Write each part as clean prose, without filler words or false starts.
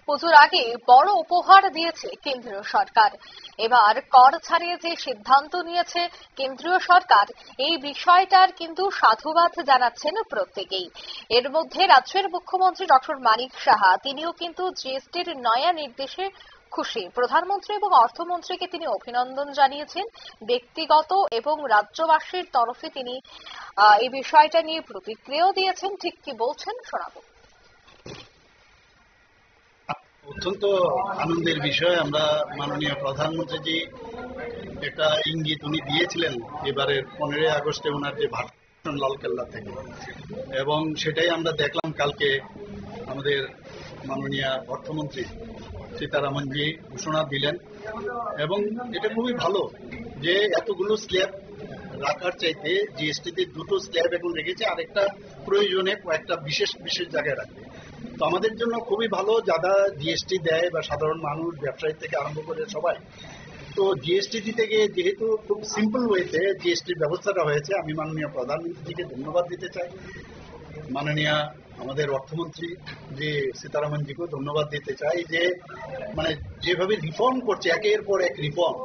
পুজোর আগে বড় উপহার দিয়েছে কেন্দ্রীয় সরকার। এবার কর ছাড়িয়ে যে সিদ্ধান্ত নিয়েছে কেন্দ্রীয় সরকার, এই বিষয়টার কিন্তু সাধুবাদ জানাচ্ছেন প্রত্যেকেই। এর মধ্যে রাজ্যের মুখ্যমন্ত্রী ডক্টর মানিক সাহা, তিনিও কিন্তু জিএসটির নয়া নির্দেশে খুশি। প্রধানমন্ত্রী এবং অর্থমন্ত্রীকে তিনি অভিনন্দন জানিয়েছেন। ব্যক্তিগত এবং রাজ্যবাসীর তরফে তিনি এই বিষয়টা নিয়ে প্রতিক্রিয়াও দিয়েছেন। ঠিক কি বলছেন শোনাবো। অত্যন্ত আনন্দের বিষয়। আমরা মাননীয় প্রধানমন্ত্রী একটা ইঙ্গিত উনি দিয়েছিলেন এবারের 15 আগস্টে ওনার যে ভাষণ লালকেল্লা থেকে, এবং সেটাই আমরা দেখলাম কালকে আমাদের মাননীয় অর্থমন্ত্রী সীতারামনজি ঘোষণা দিলেন। এবং এটা খুবই ভালো যে এতগুলো স্ল্যাব রাখার চাইতে জিএসটিতে দুটো স্ল্যাব এখন রেখেছে, আরেকটা প্রয়োজনে কয়েকটা বিশেষ বিশেষ জায়গায় রাখবে। তো আমাদের জন্য খুবই ভালো যারা জিএসটি দেয় বা সাধারণ মানুষ, ব্যবসায়ী থেকে আরম্ভ করে সবাই। তো জিএসটি দিতে গিয়ে যেহেতু খুব সিম্পল ওয়েতে জিএসটির ব্যবস্থাটা হয়েছে, আমি মাননীয় প্রধানমন্ত্রীকে ধন্যবাদ দিতে চাই। মাননীয় আমাদের অর্থমন্ত্রী যে সীতারামনজিকেও ধন্যবাদ দিতে চাই যে মানে যেভাবে রিফর্ম করছে, একের পর এক রিফর্ম,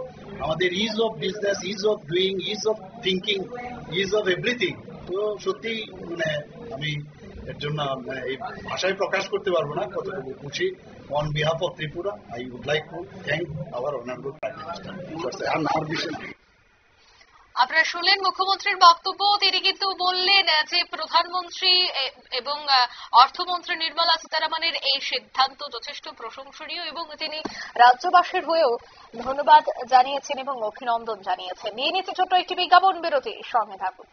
আমাদের is of business, is of doing, is of thinking, is of everything. তো সত্যি মানে আমি এর জন্য এই ভাষায় প্রকাশ করতে পারবো না কতটুকু খুশি। On behalf of Tripura I would like to thank our honourable prime minister. আপনারা শুনলেন মুখ্যমন্ত্রীর বক্তব্য। তিনি কিন্তু বললেন যে প্রধানমন্ত্রী এবং অর্থমন্ত্রী নির্মলা সীতারামনের এই সিদ্ধান্ত যথেষ্ট প্রশংসনীয়, এবং তিনি রাজ্যবাসীর হয়েও ধন্যবাদ জানিয়েছেন এবং অভিনন্দন জানিয়েছেন। নিয়ে নিতে ছোট্ট একটি বিজ্ঞাপন বিরতি, সঙ্গে থাকুন।